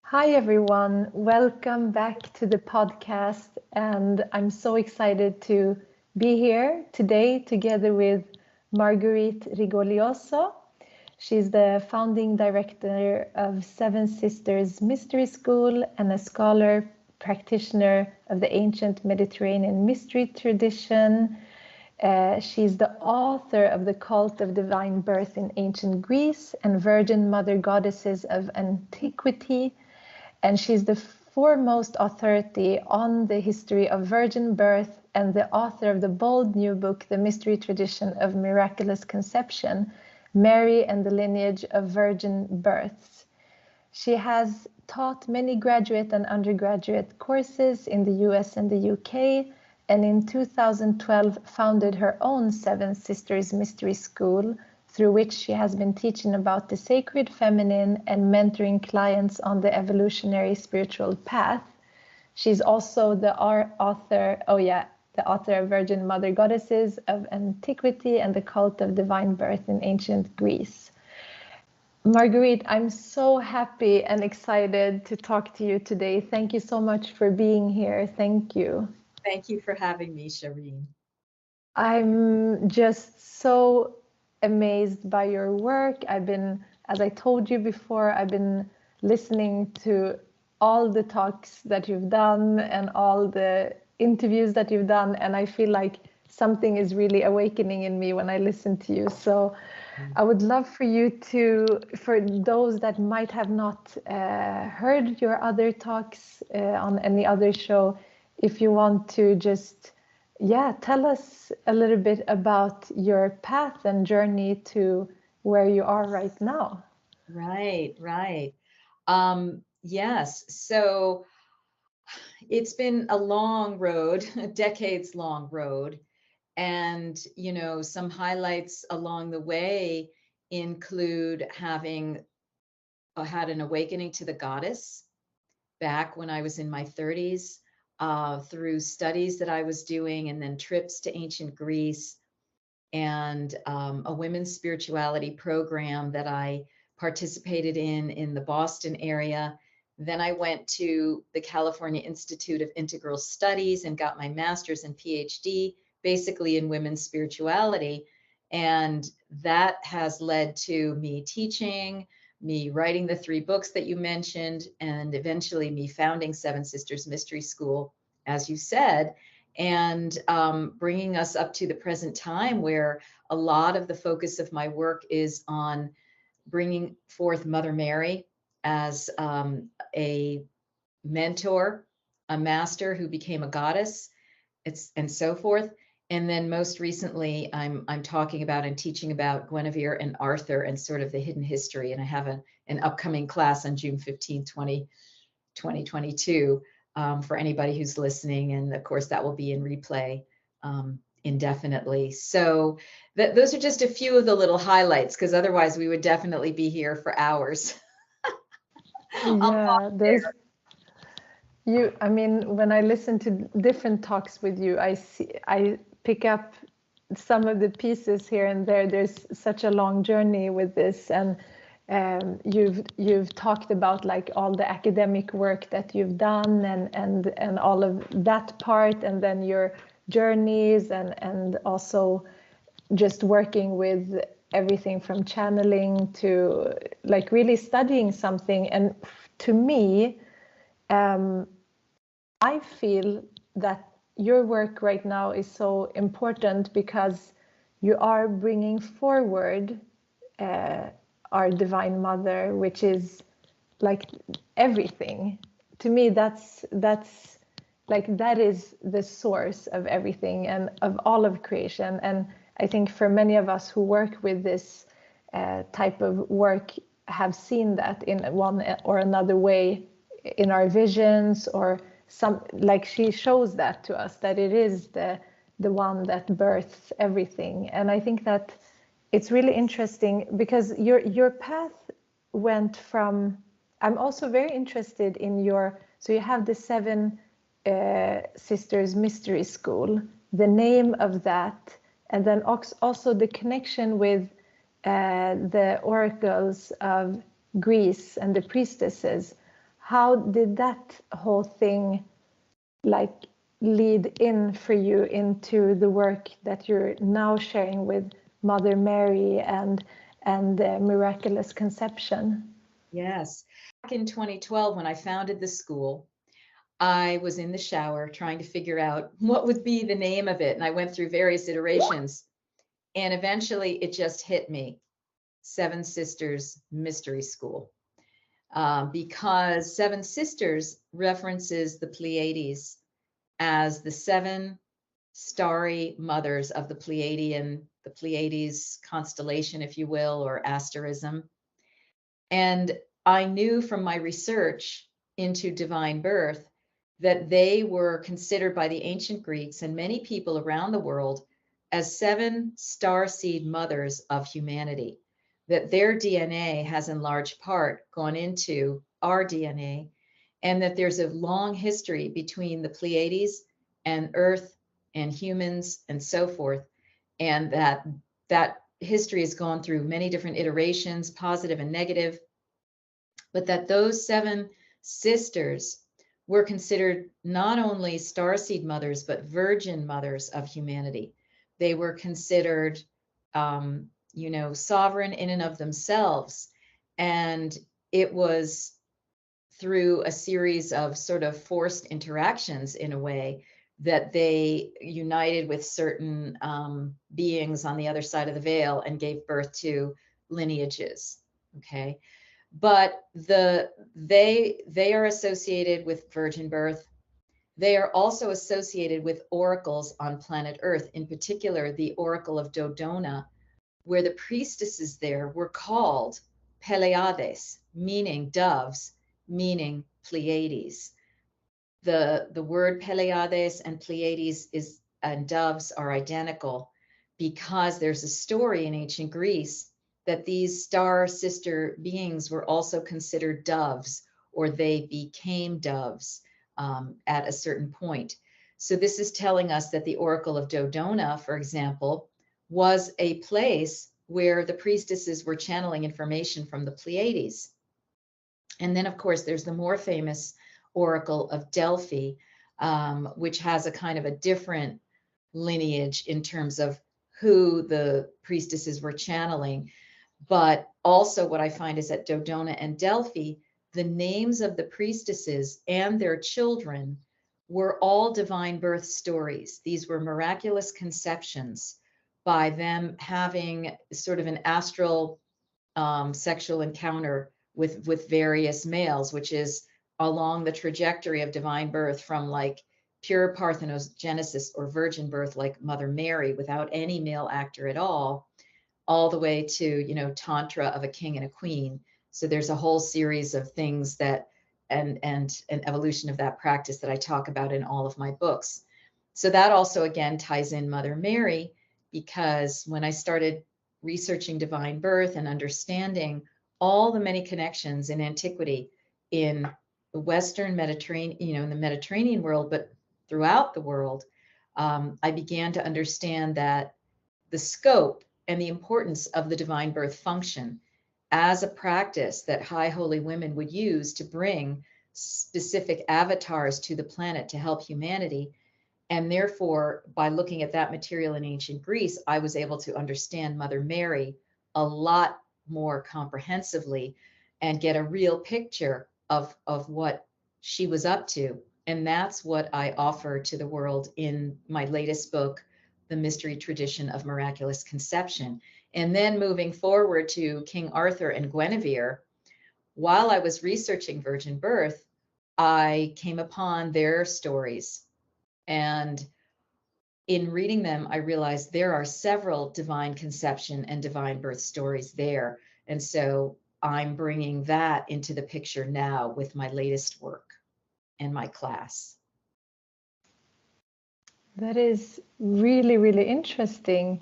Hi, everyone. Welcome back to the podcast. And I'm so excited to be here today together with Marguerite Rigoglioso. She's the founding director of Seven Sisters Mystery School and a scholar practitioner of the ancient Mediterranean mystery tradition. She's the author of The Cult of Divine Birth in Ancient Greece and Virgin Mother Goddesses of Antiquity. And she's the foremost authority on the history of virgin birth and the author of the bold new book, The Mystery Tradition of Miraculous Conception, Mary and the Lineage of Virgin Births. She has taught many graduate and undergraduate courses in the US and the UK, and in 2012 founded her own Seven Sisters Mystery School, through which she has been teaching about the sacred feminine and mentoring clients on the evolutionary spiritual path. She's also the author of Virgin Mother Goddesses of Antiquity and the Cult of Divine Birth in Ancient Greece. Marguerite, I'm so happy and excited to talk to you today. Thank you so much for being here. Thank you. Thank you for having me, Shereen. I'm just so amazed by your work. As I told you before, I've been listening to all the talks that you've done and all the interviews that you've done, and I feel like something is really awakening in me when I listen to you. So I would love for you for those that might have not heard your other talks on any other show, if you want to just tell us a little bit about your path and journey to where you are right now. Right. Yes. So it's been a long road, a decades long road. And, some highlights along the way include having had an awakening to the goddess back when I was in my 30s, through studies that I was doing, and then trips to ancient Greece, and a women's spirituality program that I participated in the Boston area. Then I went to the California Institute of Integral Studies and got my master's and PhD, basically in women's spirituality. And that has led to me teaching, me writing the 3 books that you mentioned, and eventually me founding Seven Sisters Mystery School, as you said, and bringing us up to the present time, where a lot of the focus of my work is on bringing forth Mother Mary as a mentor, a master who became a goddess, and so forth. And then most recently, I'm talking about and teaching about Guinevere and Arthur and sort of the hidden history. And I have an upcoming class on June 15, 2022, for anybody who's listening. And of course, that will be in replay indefinitely. So those are just a few of the little highlights, because otherwise we would definitely be here for hours. Yeah, when I listen to different talks with you, I pick up some of the pieces here and there. There's such a long journey with this, and you've talked about like all the academic work that you've done and all of that part, and then your journeys and also just working with everything from channeling to like really studying something. And to me, I feel that your work right now is so important because you are bringing forward our Divine Mother, which is like everything. To me, that's like that is the source of everything and of all of creation. And I think for many of us who work with this type of work have seen that in one or another way in our visions, or some, like she shows that to us, that it is the one that births everything. And I think that it's really interesting because your path went from, I'm also very interested in so you have the Seven Sisters Mystery School, the name of that, and then also the connection with the oracles of Greece and the priestesses. how did that whole thing like lead in for you into the work that you're now sharing with Mother Mary and Miraculous Conception? Yes. Back in 2012, when I founded the school, I was in the shower trying to figure out what would be the name of it. And I went through various iterations. And eventually it just hit me, Seven Sisters Mystery School. Because Seven Sisters references the Pleiades as the seven starry mothers of the Pleiades constellation, if you will, or asterism. And I knew from my research into divine birth that they were considered by the ancient Greeks and many people around the world as seven starseed mothers of humanity, that their DNA has in large part gone into our DNA, and that there's a long history between the Pleiades and Earth and humans and so forth, and that history has gone through many different iterations, positive and negative, but that those seven sisters were considered not only starseed mothers, but virgin mothers of humanity. They were considered, sovereign in and of themselves. And it was through a series of sort of forced interactions, in a way, that they united with certain beings on the other side of the veil and gave birth to lineages. Okay. But they are associated with virgin birth. They are also associated with oracles on planet Earth, in particular the Oracle of Dodona, where the priestesses there were called Pleiades, meaning doves, meaning Pleiades. The word Pleiades and Pleiades and doves are identical, because there's a story in ancient Greece that these star sister beings were also considered doves, or they became doves at a certain point. So this is telling us that the Oracle of Dodona, for example, was a place where the priestesses were channeling information from the Pleiades. And then, of course, there's the more famous Oracle of Delphi, which has a kind of a different lineage in terms of who the priestesses were channeling. But also what I find is that Dodona and Delphi, the names of the priestesses and their children were all divine birth stories. These were miraculous conceptions by them having sort of an astral sexual encounter with various males, which is along the trajectory of divine birth from like pure parthenogenesis or virgin birth, like Mother Mary, without any male actor at all the way to, tantra of a king and a queen. So there's a whole series of things that, and an evolution of that practice that I talk about in all of my books. So that also, again, ties in Mother Mary, because when I started researching divine birth and understanding all the many connections in antiquity in the Western Mediterranean, in the Mediterranean world, but throughout the world, I began to understand that the scope and the importance of the divine birth function as a practice that high holy women would use to bring specific avatars to the planet to help humanity. And therefore, by looking at that material in ancient Greece, I was able to understand Mother Mary a lot more comprehensively and get a real picture of what she was up to. And that's what I offer to the world in my latest book, The Mystery Tradition of Miraculous Conception. And then moving forward to King Arthur and Guinevere, while I was researching virgin birth, I came upon their stories. And in reading them, I realized there are several divine conception and divine birth stories there. And so I'm bringing that into the picture now with my latest work and my class. That is really, really interesting.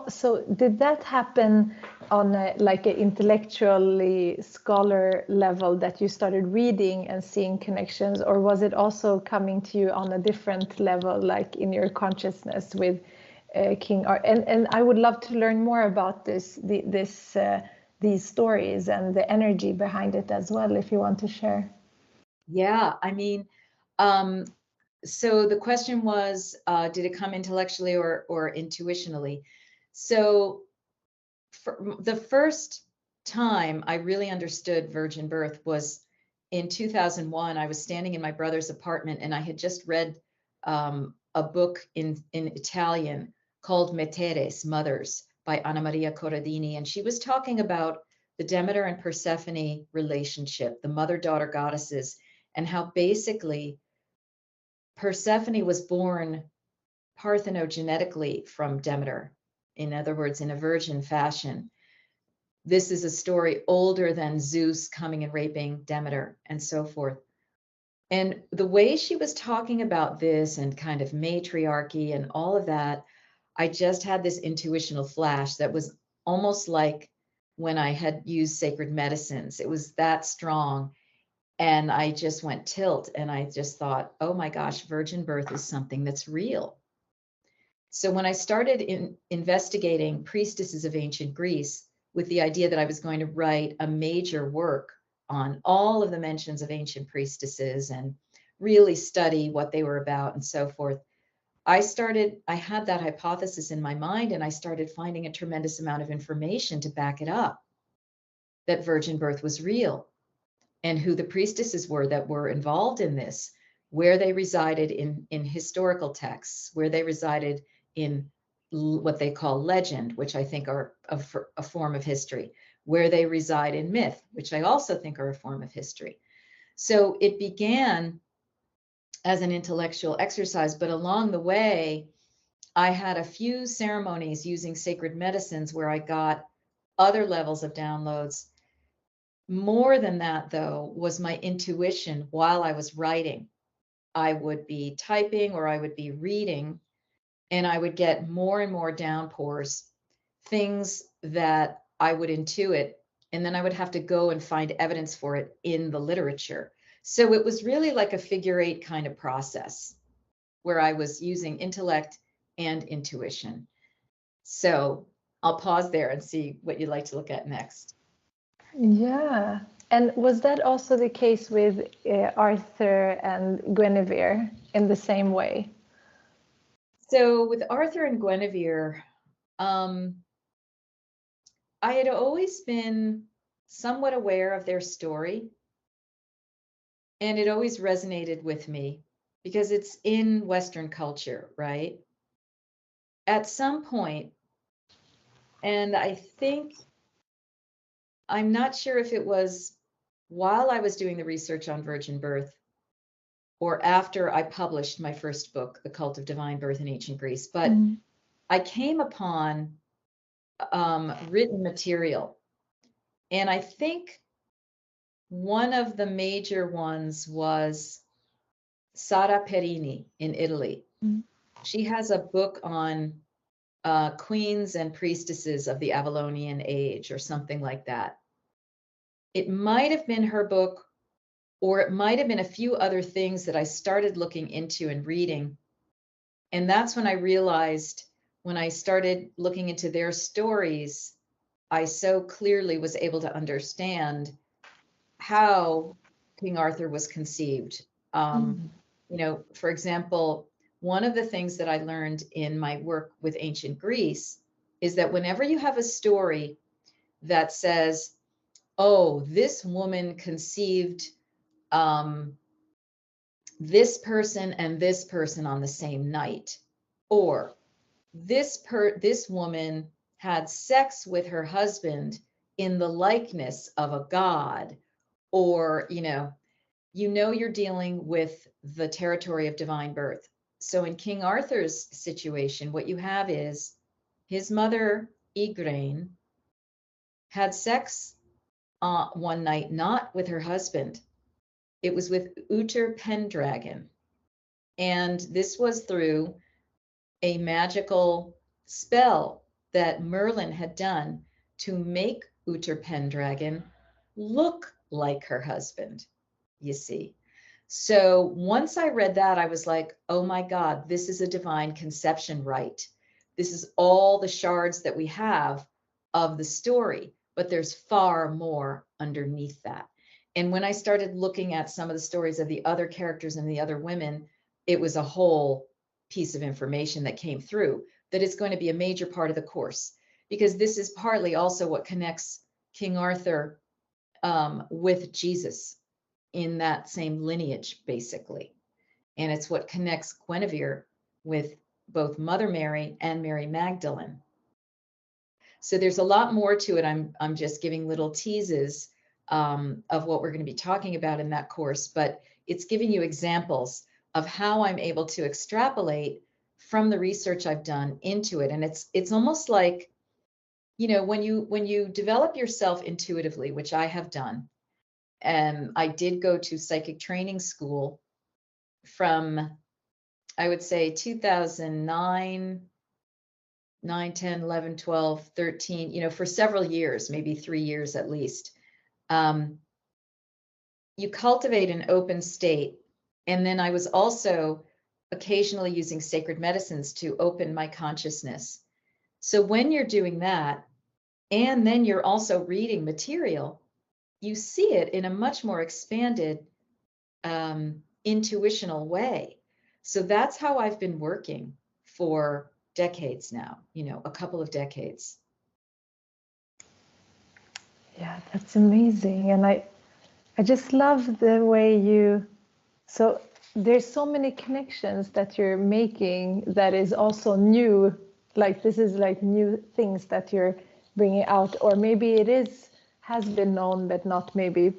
So did that happen on like an intellectually scholar level, that you started reading and seeing connections, or was it also coming to you on a different level, like in your consciousness with King Arthur? And I would love to learn more about this these stories and the energy behind it as well, if you want to share. Yeah, I mean, so the question was, did it come intellectually or intuitionally? So for the first time I really understood virgin birth was in 2001. I was standing in my brother's apartment and I had just read a book in Italian called Meteres, Mothers, by Anna Maria Corradini. And she was talking about the Demeter and Persephone relationship, the mother-daughter goddesses, and how basically Persephone was born parthenogenetically from Demeter. In other words, in a virgin fashion. This is a story older than Zeus coming and raping Demeter and so forth. And the way she was talking about this and kind of matriarchy and all of that, I just had this intuitional flash that was almost like when I had used sacred medicines. It was that strong. And I just went tilt and I just thought, oh my gosh, virgin birth is something that's real. So when I started investigating priestesses of ancient Greece with the idea that I was going to write a major work on all of the mentions of ancient priestesses and really study what they were about and so forth, I had that hypothesis in my mind and I started finding a tremendous amount of information to back it up, that virgin birth was real and who the priestesses were that were involved in this, where they resided in historical texts, where they resided in what they call legend, which I think are a form of history, where they reside in myth, which I also think are a form of history. So it began as an intellectual exercise, but along the way, I had a few ceremonies using sacred medicines where I got other levels of downloads. More than that, though, was my intuition while I was writing. I would be typing or I would be reading, and I would get more and more downpours, things that I would intuit, and then I would have to go and find evidence for it in the literature. So it was really like a figure eight kind of process where I was using intellect and intuition. So I'll pause there and see what you'd like to look at next. Yeah. And was that also the case with Arthur and Guinevere in the same way? So with Arthur and Guinevere, I had always been somewhat aware of their story, and it always resonated with me because it's in Western culture, right? At some point, and I think, I'm not sure if it was while I was doing the research on virgin birth or after I published my first book, The Cult of Divine Birth in Ancient Greece, but I came upon written material. And I think one of the major ones was Sara Perini in Italy. She has a book on queens and priestesses of the Avalonian age or something like that. It might have been her book, or it might have been a few other things that I started looking into and reading. And that's when I realized, when I started looking into their stories, I so clearly was able to understand how King Arthur was conceived. You know, for example, one of the things that I learned in my work with ancient Greece is that whenever you have a story that says, oh, this woman conceived this person and this person on the same night, or this woman had sex with her husband in the likeness of a god, or you know you're dealing with the territory of divine birth. So in King Arthur's situation, what you have is his mother Igraine had sex one night, not with her husband. It was with Uther Pendragon. And this was through a magical spell that Merlin had done to make Uther Pendragon look like her husband, you see. So once I read that, I was like, oh my God, this is a divine conception rite. This is all the shards that we have of the story. but there's far more underneath that. And when I started looking at some of the stories of the other characters and the other women, it was a whole piece of information that came through that is going to be a major part of the course, because this is partly also what connects King Arthur with Jesus in that same lineage, basically. And it's what connects Guinevere with both Mother Mary and Mary Magdalene. So there's a lot more to it. I'm just giving little teases of what we're going to be talking about in that course, but it's giving you examples of how I'm able to extrapolate from the research I've done into it. And it's almost like, you know, when you develop yourself intuitively, which I have done, and I did go to psychic training school from, I would say 2009, 9, 10, 11, 12, 13, you know, for several years, maybe 3 years at least. You cultivate an open state. And then I was also occasionally using sacred medicines to open my consciousness. So when you're doing that, and then you're also reading material, you see it in a much more expanded, intuitional way. So that's how I've been working for decades now, you know, a couple of decades. Yeah, that's amazing. And I just love the way so there's so many connections that you're making that is also new. Like this is like new things that you're bringing out, or maybe has been known, but not maybe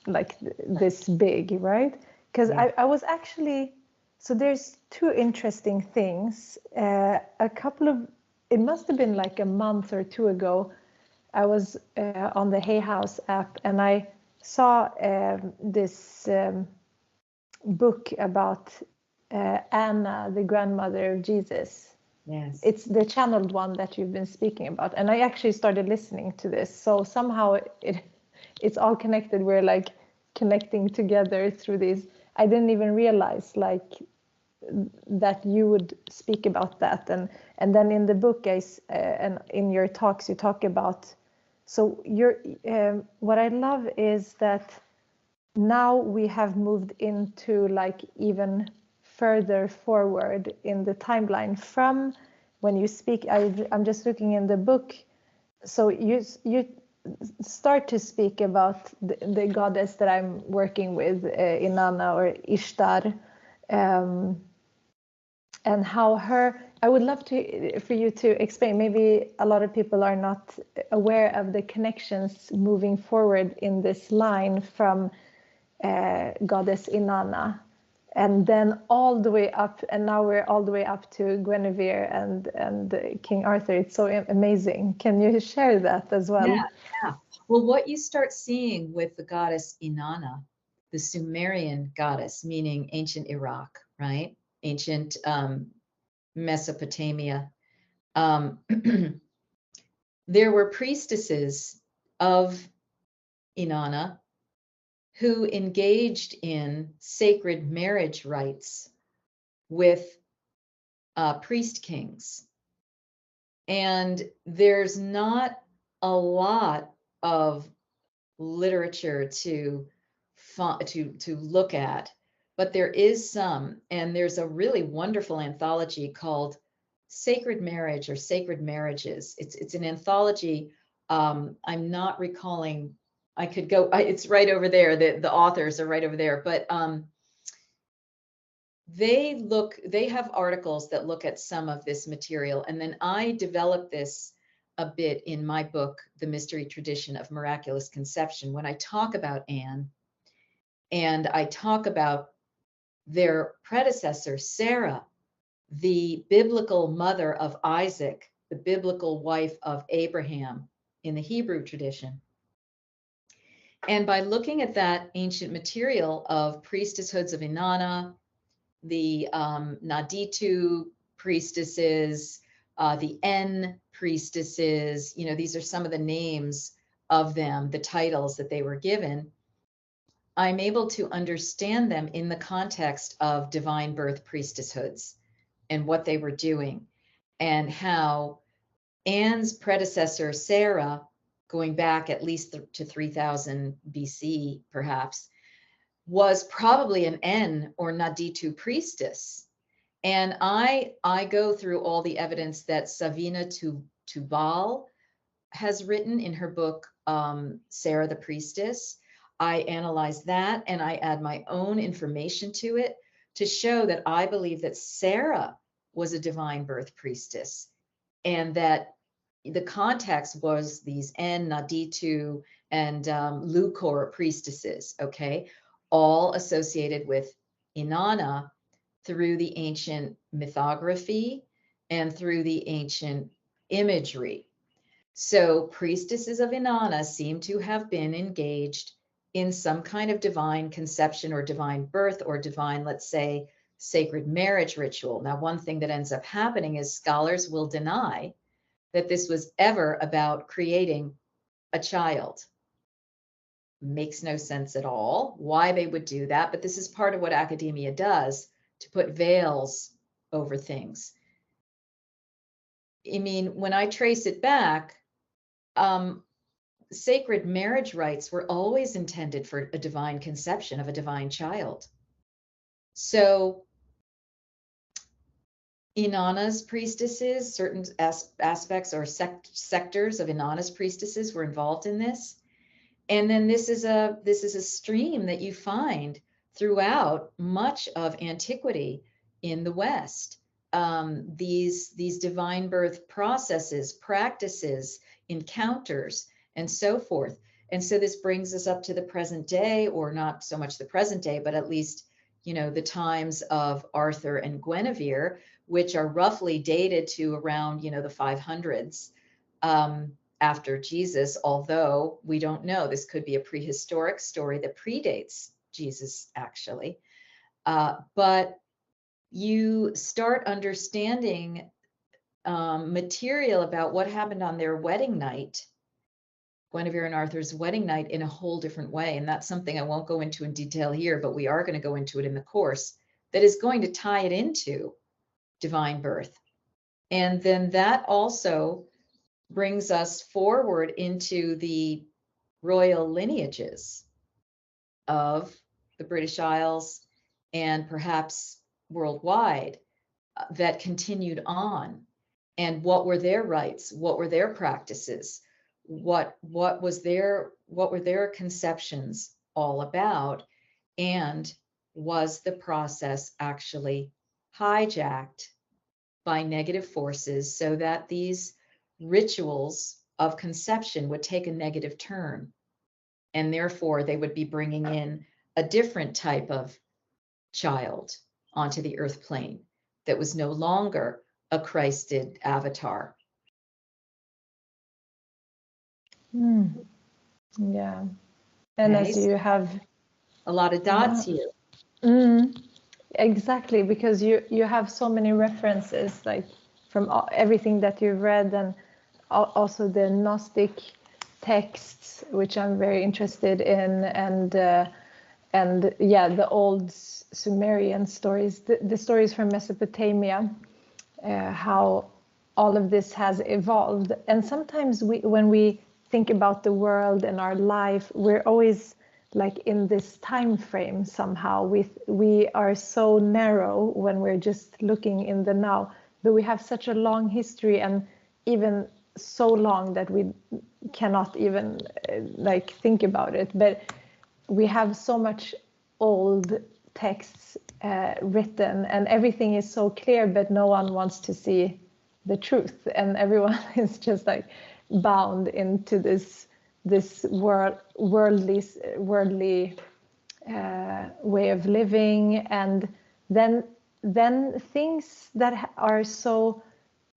like this big, right? Because Yeah. I was actually, so there's two interesting things. It must have been like a month or two ago, I was on the Hay House app, and I saw this book about Anna, the grandmother of Jesus. Yes. It's the channeled one that you've been speaking about. And I actually started listening to this. So somehow it's all connected. We're like connecting together through these. I didn't even realize like that you would speak about that. And then in the book, and in your talks, you talk about, so what I love is that now we have moved into like even further forward in the timeline from when you speak. I'm just looking in the book. So you start to speak about the goddess that I'm working with, Inanna or Ishtar, and how I would love for you to explain. Maybe a lot of people are not aware of the connections moving forward in this line from goddess Inanna, and then all the way up, and now we're all the way up to Guinevere and King Arthur. It's so amazing. Can you share that as well? Yeah. Well, what you start seeing with the goddess Inanna, the Sumerian goddess, meaning ancient Iraq, right? Ancient Mesopotamia. There were priestesses of Inanna who engaged in sacred marriage rites with priest kings. And there's not a lot of literature to look at, but there is some. And there's a really wonderful anthology called Sacred Marriage or Sacred Marriages. It's an anthology. I'm not recalling. I could go. It's right over there. The authors are right over there. But they have articles that look at some of this material, and then I developed this a bit in my book, The Mystery Tradition of Miraculous Conception, when I talk about Anne, and I talk about their predecessor, Sarah, the biblical mother of Isaac, the biblical wife of Abraham in the Hebrew tradition. And by looking at that ancient material of priestesshoods of Inanna, the Naditu priestesses, the En priestesses, you know, these are some of the names of them, the titles that they were given, I'm able to understand them in the context of divine birth priestesshoods and what they were doing, and how Anne's predecessor, Sarah, going back at least to 3000 BC, perhaps, was probably an En or Naditu priestess. And I go through all the evidence that Savina Tubal has written in her book, Sarah the Priestess. I analyze that and I add my own information to it to show that I believe that Sarah was a divine birth priestess, and that the context was these En, Naditu, and Lucor priestesses, okay, all associated with Inanna through the ancient mythography and through the ancient imagery. So priestesses of Inanna seem to have been engaged in some kind of divine conception or divine birth or divine, let's say, sacred marriage ritual. Now, one thing that ends up happening is scholars will deny that this was ever about creating a child. Makes no sense at all why they would do that, but this is part of what academia does, to put veils over things. I mean, when I trace it back, sacred marriage rites were always intended for a divine conception of a divine child. So Inanna's priestesses, certain aspects or sectors of Inanna's priestesses were involved in this. And then this is a stream that you find throughout much of antiquity in the West. These divine birth processes, practices, encounters, and so forth. And so this brings us up to the present day, or not so much the present day, but at least, you know, the times of Arthur and Guinevere, which are roughly dated to around, you know, the 500s after Jesus, although we don't know. This could be a prehistoric story that predates Jesus, actually. But you start understanding material about what happened on their wedding night, Guinevere and Arthur's wedding night, in a whole different way. And that's something I won't go into in detail here, but we are going to go into it in the course, that is going to tie it into divine birth. And then that also brings us forward into the royal lineages of the British Isles and perhaps worldwide that continued on. And what were their rites? What were their practices? What were their conceptions all about? And was the process actually hijacked by negative forces so that these rituals of conception would take a negative turn, and therefore they would be bringing in a different type of child onto the earth plane that was no longer a Christed avatar? Yeah. And Okay. as you have A lot of dots here. Exactly, because you have so many references, like from everything that you've read, and also the Gnostic texts, which I'm very interested in, and yeah, the old Sumerian stories, the stories from Mesopotamia, how all of this has evolved. And sometimes when we think about the world and our life, we're always like in this time frame somehow. We are so narrow when we're just looking in the now, but we have such a long history, and even so long that we cannot even like think about it. But we have so much old texts written, and everything is so clear, but no one wants to see the truth, and everyone is just like bound into this worldly way of living. And then things that are so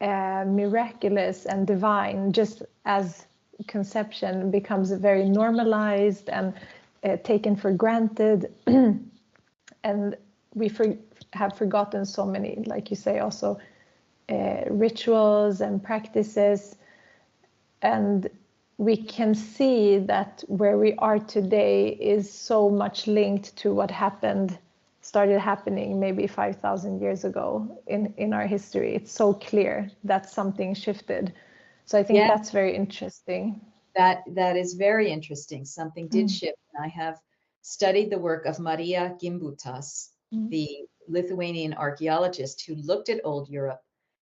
miraculous and divine, just as conception, becomes very normalized and taken for granted. And we have forgotten so many, like you say, also rituals and practices. And we can see that where we are today is so much linked to what started happening maybe 5,000 years ago in our history. It's so clear that something shifted. So I think that's very interesting. That is very interesting. Something did Mm, shift. And I have studied the work of Maria Gimbutas, mm, the Lithuanian archaeologist who looked at old Europe,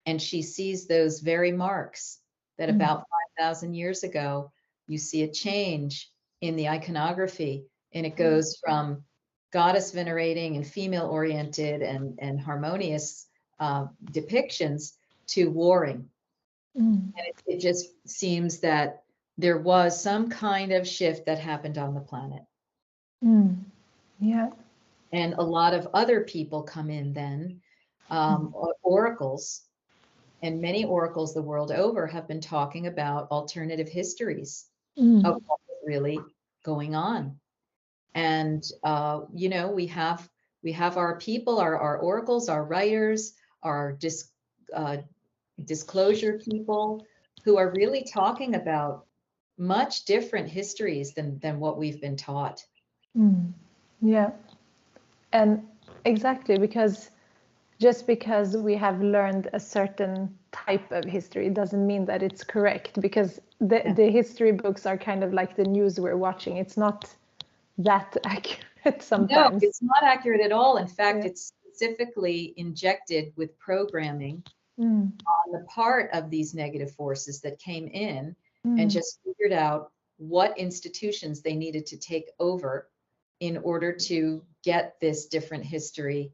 and she sees those very marks that mm, about 5,000 years ago, you see a change in the iconography, and it goes from goddess venerating and female oriented and harmonious depictions to warring. mm, And it just seems that there was some kind of shift that happened on the planet. mm. Yeah. And a lot of other people come in then, Mm, oracles, and many oracles the world over have been talking about alternative histories of mm, what was really going on. And we have our people, our oracles, our writers, our uh, disclosure people who are really talking about much different histories than what we've been taught. mm. Yeah. And exactly, because just because we have learned a certain type of history doesn't mean that it's correct, because Yeah. the history books are kind of like the news we're watching. It's not that accurate No, sometimes. it's not accurate at all. In fact, Yeah. it's specifically injected with programming Mm, on the part of these negative forces that came in and mm, just figured out what institutions they needed to take over in order to get this different history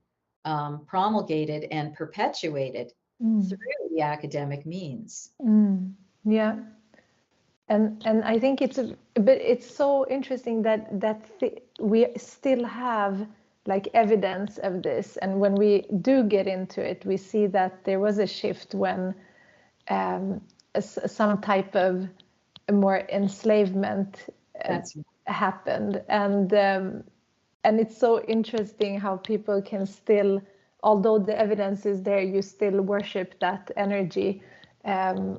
promulgated and perpetuated mm, through the academic means. mm. Yeah. And I think but it's so interesting that we still have like evidence of this, and when we do get into it, we see that there was a shift when um, some type of more enslavement That's happened, and it's so interesting how people can still, although the evidence is there, you still worship that energy,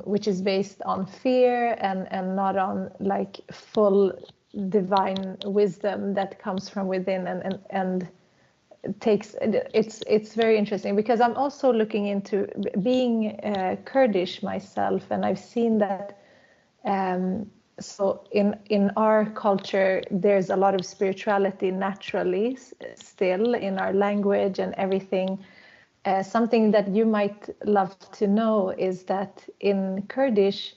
which is based on fear and not on like full divine wisdom that comes from within, and takes it's very interesting, because I'm also looking into being Kurdish myself, and I've seen that so in our culture there's a lot of spirituality naturally still in our language and everything. Something that you might love to know is that in Kurdish,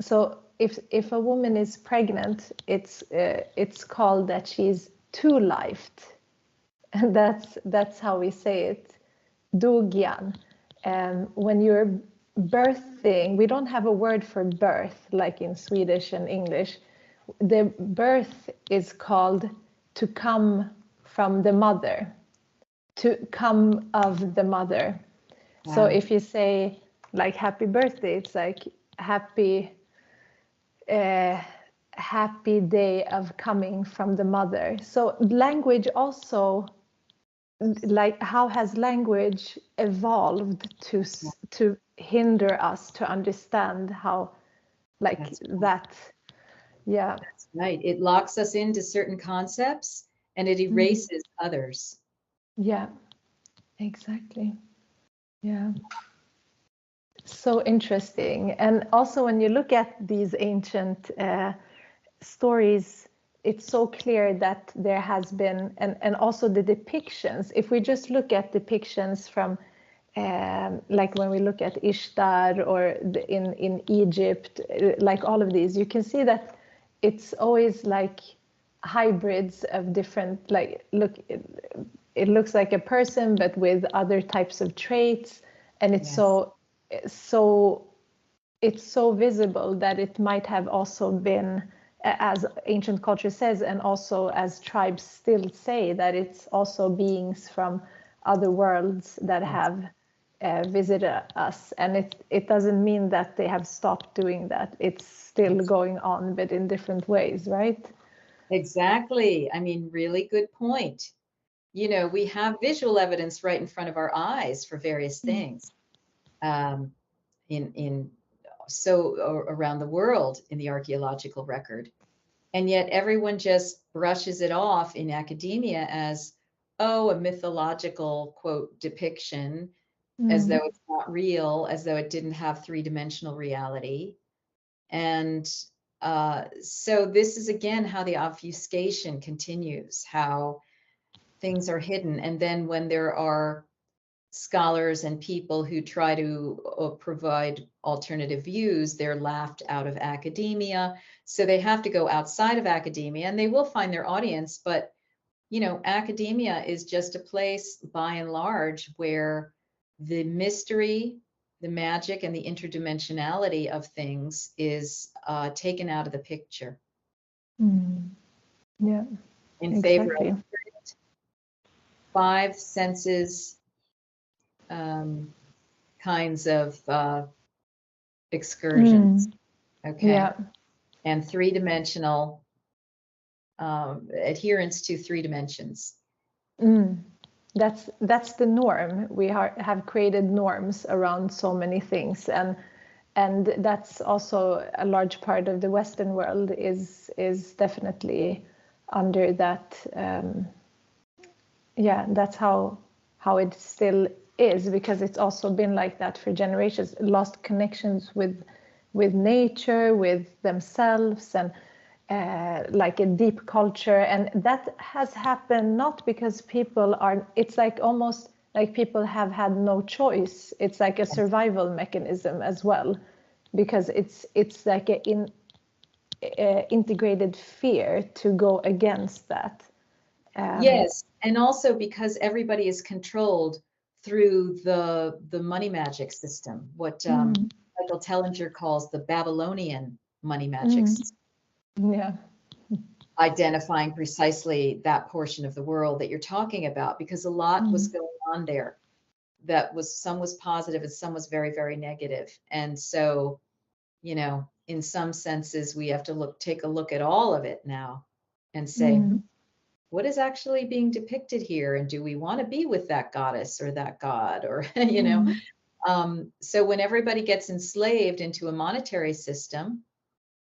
so if a woman is pregnant, it's called that she's two-lifed, and that's how we say it, dugyan. When you're birthing, we don't have a word for birth like in Swedish and English. The birth is called to come from the mother, to come of the mother. So wow. if you say like happy birthday, it's like happy happy day of coming from the mother. So language also, like how has language evolved to hinder us to understand how like That's that. Yeah. right. It locks us into certain concepts and it Mm. erases others. Yeah, exactly. Yeah, so interesting. And also when you look at these ancient stories, it's so clear that there has been, and also the depictions, if we just look at depictions from like when we look at Ishtar or in Egypt, like all of these, you can see that it's always like hybrids of different, like look, it looks like a person but with other types of traits, and it's Yes. so it's so visible that it might have also been, as ancient culture says, and also as tribes still say, that it's also beings from other worlds that Yes. have visited us. And it doesn't mean that they have stopped doing that. It's still Yes. going on, but in different ways, right? Exactly. I mean, really good point. We have visual evidence right in front of our eyes for various Mm, things um, in so around the world in the archaeological record. And yet everyone just brushes it off in academia as, oh, a mythological quote depiction, as mm, though it's not real, as though it didn't have three-dimensional reality. And so this is again how the obfuscation continues, how things are hidden. And then when there are scholars and people who try to provide alternative views, they're laughed out of academia. So they have to go outside of academia, and they will find their audience. But, you know, academia is just a place, by and large, where the mystery, the magic, and the interdimensionality of things is taken out of the picture. Yeah, In favor exactly. of five senses kinds of excursions. Okay. Yeah. And three-dimensional adherence to three dimensions. That's the norm. We have created norms around so many things, and that's also a large part of the Western world is definitely under that. Yeah, that's how it still is, because it's also been like that for generations. Lost connections with nature, with themselves, and like a deep culture. And that has happened not because people are, it's like almost like people have had no choice. It's like a survival mechanism as well, because it's like an integrated fear to go against that. Yes, and also because everybody is controlled through the money magic system, what Michael Tellinger calls the Babylonian money magic system. Yeah. Identifying precisely that portion of the world that you're talking about, because a lot was going on there. Some was positive and some was very, very negative. And so, you know, in some senses, we have to take a look at all of it now and say, what is actually being depicted here? And do we want to be with that goddess or that god? Or, you know, so when everybody gets enslaved into a monetary system,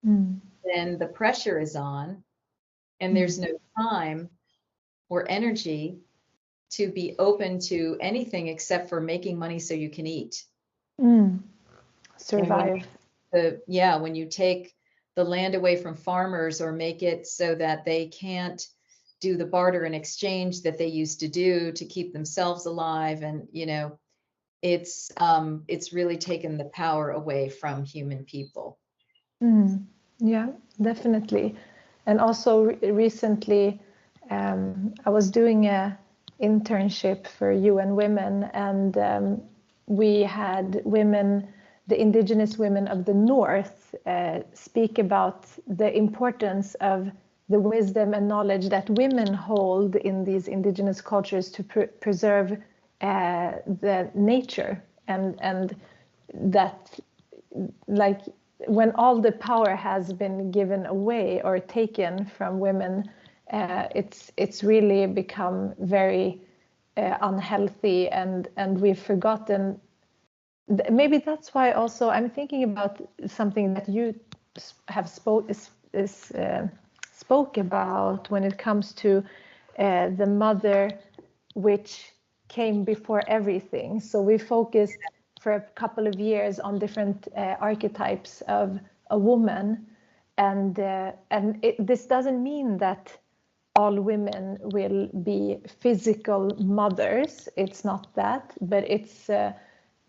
then the pressure is on, and there's no time or energy to be open to anything except for making money so you can eat. Survive. When you take the land away from farmers or make it so that they can't do the barter and exchange that they used to do to keep themselves alive, and you know, it's really taken the power away from human people. Yeah, definitely. And also recently, I was doing a internship for UN Women, and we had women, the indigenous women of the North, speak about the importance of the wisdom and knowledge that women hold in these indigenous cultures to preserve the nature, and that, like, when all the power has been given away or taken from women, it's really become very unhealthy, and we've forgotten. Maybe that's why also I'm thinking about something that you have spoke about when it comes to the mother, which came before everything. So we focused for a couple of years on different archetypes of a woman, and this doesn't mean that all women will be physical mothers. It's not that, but it's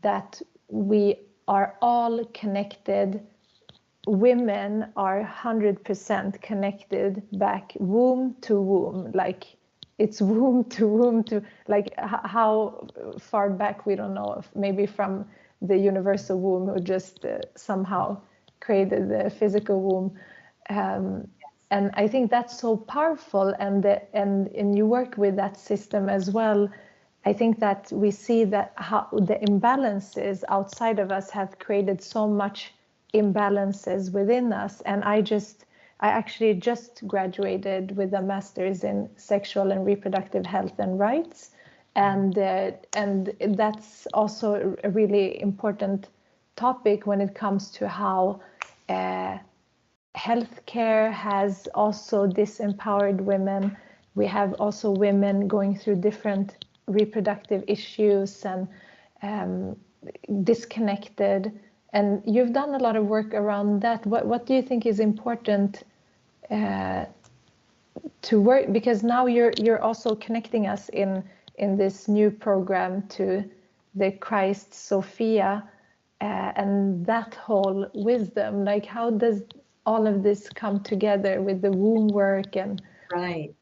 that we are all connected. Women are 100% connected back womb to womb, like it's womb to womb to, like how far back we don't know, maybe from the universal womb who just somehow created the physical womb. And I think that's so powerful, and you work with that system as well. I think that we see that how the imbalances outside of us have created so much imbalances within us. And I actually just graduated with a master's in sexual and reproductive health and rights, and that's also a really important topic when it comes to how healthcare has also disempowered women. We have also women going through different reproductive issues and disconnected. And you've done a lot of work around that. What do you think is important to work, because now you're also connecting us in this new program to the Christ Sophia and that whole wisdom. Like, how does all of this come together with the womb work? And right.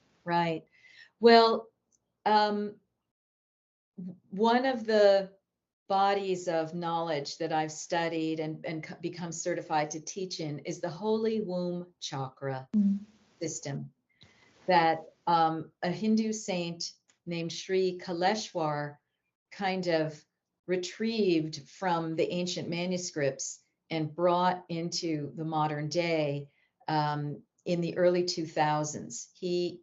Well, one of the bodies of knowledge that I've studied and become certified to teach in is the Holy Womb Chakra system that a Hindu saint named Sri Kaleshwar kind of retrieved from the ancient manuscripts and brought into the modern day in the early 2000s. He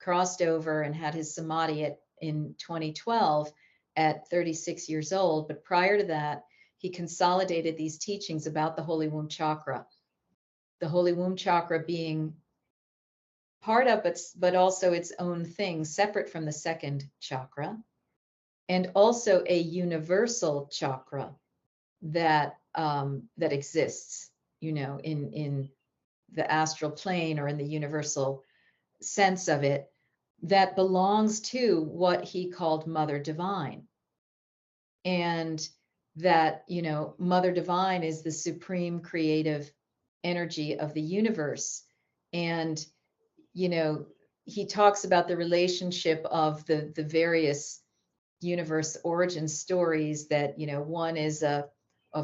crossed over and had his samadhi in 2012 at 36 years old. But prior to that, he consolidated these teachings about the Holy Womb Chakra. The Holy Womb Chakra being part of it, but also its own thing, separate from the second chakra, and also a universal chakra that that exists, you know, in the astral plane or in the universal sense of it, that belongs to what he called Mother Divine. And that, you know, Mother Divine is the supreme creative energy of the universe. And, you know, he talks about the relationship of the various universe origin stories that, you know, one is of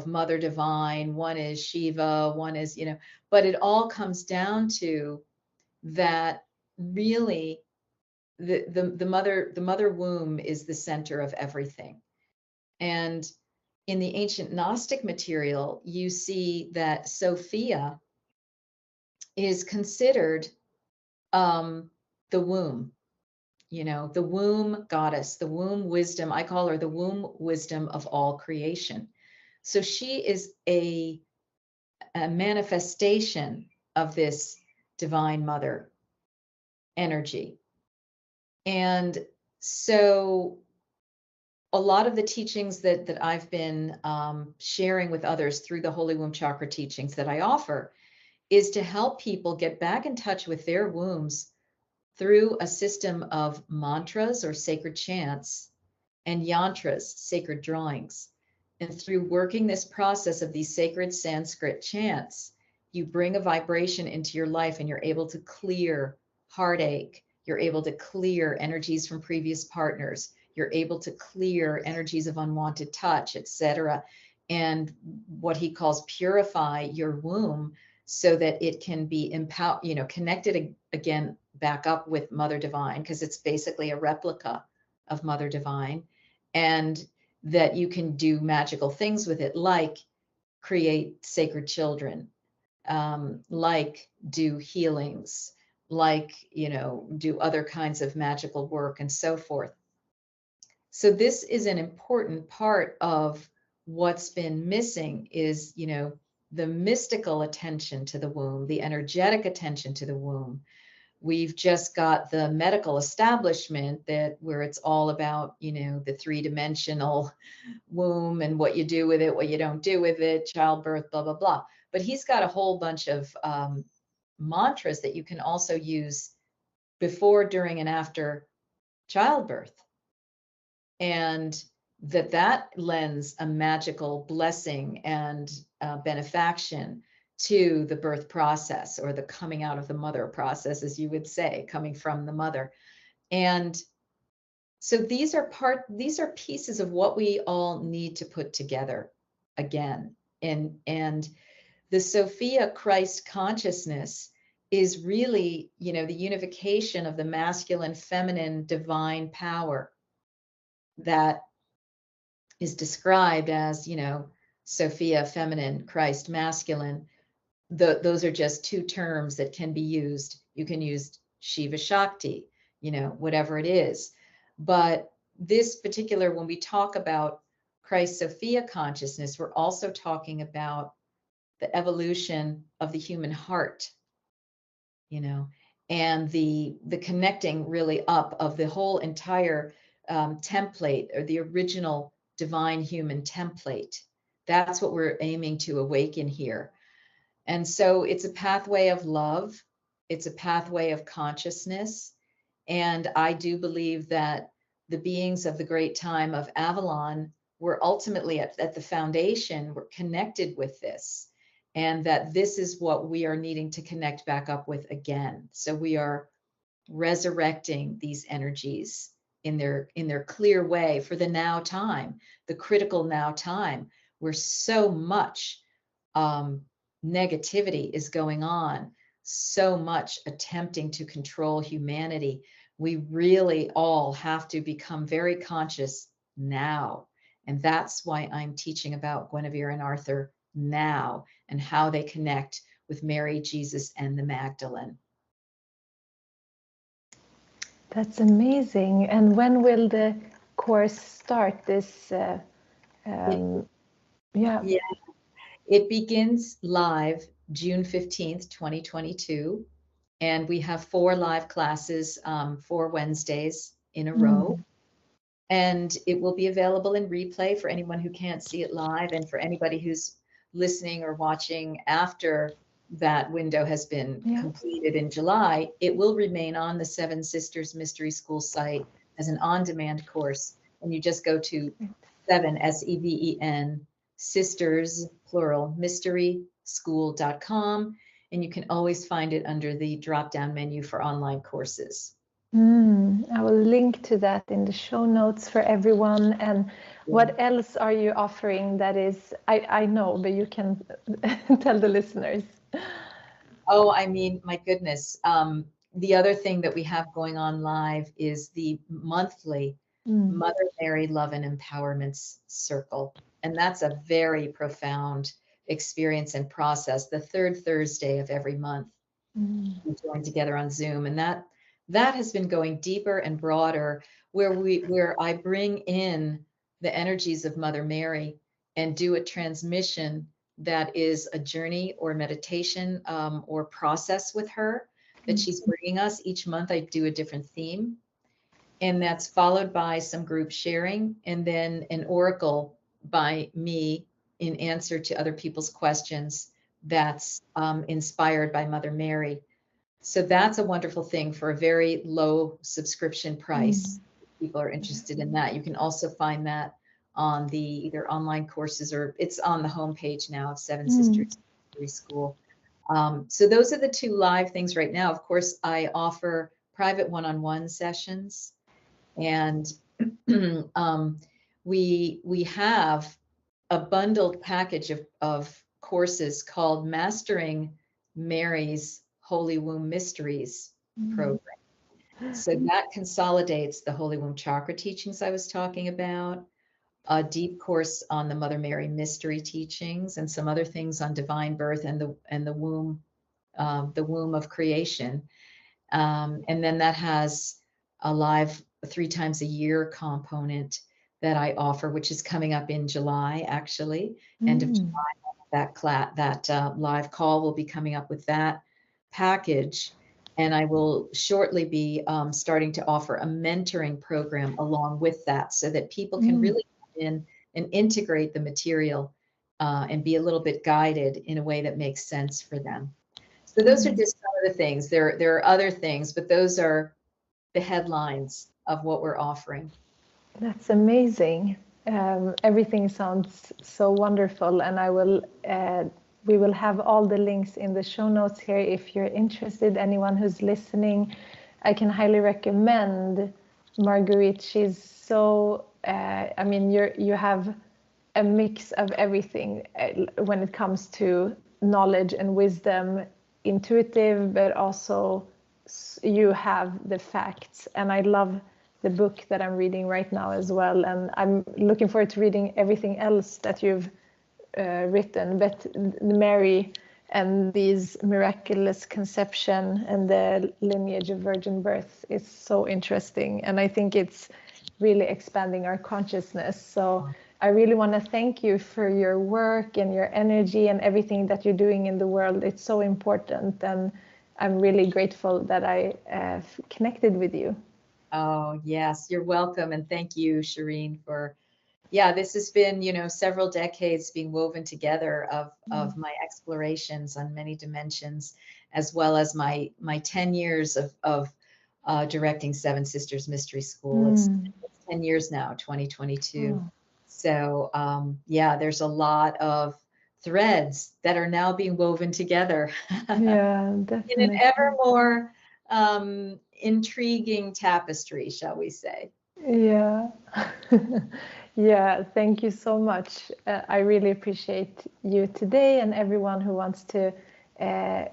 Mother Divine, one is Shiva, one is, you know, but it all comes down to that really the mother womb is the center of everything. And in the ancient Gnostic material, you see that Sophia is considered the womb, you know, the womb goddess, the womb wisdom. I call her the womb wisdom of all creation. So she is a manifestation of this divine mother energy. And so a lot of the teachings that I've been sharing with others through the Holy Womb Chakra teachings that I offer is to help people get back in touch with their wombs through a system of mantras or sacred chants and yantras, sacred drawings. And through working this process of these sacred Sanskrit chants, you bring a vibration into your life and you're able to clear heartache. You're able to clear energies from previous partners. You're able to clear energies of unwanted touch, etc. And what he calls purify your womb so that it can be empowered, you know, connected again back up with Mother Divine, because it's basically a replica of Mother Divine, and that you can do magical things with it, like create sacred children, like do healings, like, you know, do other kinds of magical work and so forth. So this is an important part of what's been missing is, you know, the mystical attention to the womb, the energetic attention to the womb. We've just got the medical establishment that where it's all about, you know, the three-dimensional womb and what you do with it, what you don't do with it, childbirth, blah, blah, blah. But he's got a whole bunch of mantras that you can also use before, during, and after childbirth. And that lends a magical blessing and benefaction to the birth process, or the coming out of the mother process, as you would say, coming from the mother. And so these are pieces of what we all need to put together again. And the Sophia Christ consciousness is really, you know, the unification of the masculine, feminine, divine power that is described as, you know, Sophia feminine, Christ masculine. Those are just two terms that can be used. You can use Shiva Shakti, you know, whatever it is. But this particular, when we talk about Christ Sophia consciousness, we're also talking about the evolution of the human heart, you know, and the connecting really up of the whole entire template, or the original divine human template That's what we're aiming to awaken here. And so it's a pathway of love. It's a pathway of consciousness. And I do believe that the beings of the great time of Avalon were ultimately at the foundation, were connected with this. And that this is what we are needing to connect back up with again. So we are resurrecting these energies in their clear way for the now time, the critical now time, where so much negativity is going on, so much attempting to control humanity. We really all have to become very conscious now. And that's why I'm teaching about Guinevere and Arthur now and how they connect with Mary, Jesus, and the Magdalene. That's amazing. And when will the course start? Yeah. It begins live June 15th, 2022. And we have 4 live classes, 4 Wednesdays in a row. And it will be available in replay for anyone who can't see it live, and for anybody who's listening or watching after that window has been completed in July. It will remain on the Seven Sisters Mystery School site as an on-demand course. And you just go to 7, SEVEN, sisters, plural, mysteryschool.com. And you can always find it under the drop-down menu for online courses. I will link to that in the show notes for everyone. And what else are you offering that is, I know, but you can tell the listeners. Oh, I mean, my goodness. The other thing that we have going on live is the monthly Mother Mary Love and Empowerment Circle. And that's a very profound experience and process. The 3rd Thursday of every month, we join together on Zoom. And that has been going deeper and broader, where I bring in the energies of Mother Mary and do a transmission that is a journey or meditation or process with her that she's bringing us. Each month I do a different theme, and that's followed by some group sharing, and then an oracle by me in answer to other people's questions that's inspired by Mother Mary. So that's a wonderful thing for a very low subscription price. People are interested in that. You can also find that on the either online courses, or it's on the homepage now of Seven Sisters Mystery School. So those are the 2 live things right now. Of course, I offer private one-on-one sessions, and we have a bundled package of courses called Mastering Mary's Holy Womb Mysteries program. So that consolidates the Holy Womb chakra teachings I was talking about, a deep course on the Mother Mary mystery teachings, and some other things on divine birth and the womb of creation. And then that has a live 3 times a year component that I offer, which is coming up in July, actually, end of July. That live call will be coming up with that package. And I will shortly be starting to offer a mentoring program along with that, so that people can really come in and integrate the material and be a little bit guided in a way that makes sense for them. So those are just some of the things. There are other things, but those are the headlines of what we're offering. That's amazing. Everything sounds so wonderful, and we will have all the links in the show notes here if you're interested. Anyone who's listening, I can highly recommend Marguerite. She's so, I mean, you have a mix of everything when it comes to knowledge and wisdom, intuitive, but also you have the facts. And I love the book that I'm reading right now as well. And I'm looking forward to reading everything else that you've written, but Mary and these miraculous conception and the lineage of virgin birth is so interesting. And I think it's really expanding our consciousness. So I really want to thank you for your work and your energy and everything that you're doing in the world. It's so important. And I'm really grateful that I connected with you. Oh, yes, you're welcome. And thank you, Shereen, for yeah, this has been, several decades being woven together of my explorations on many dimensions, as well as my 10 years of directing Seven Sisters Mystery School. It's 10 years now, 2022. Oh. So yeah, there's a lot of threads that are now being woven together Yeah, in an definitely. ever more intriguing tapestry, shall we say. Yeah. Yeah, thank you so much. I really appreciate you today and everyone who wants to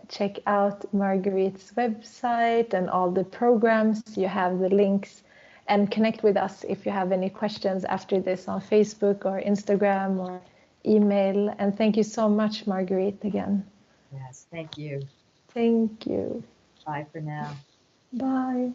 check out Marguerite's website and all the programs. You have the links, and connect with us if you have any questions after this on Facebook or Instagram or email. And thank you so much, Marguerite, again. Yes, thank you. Thank you. Bye for now. Bye.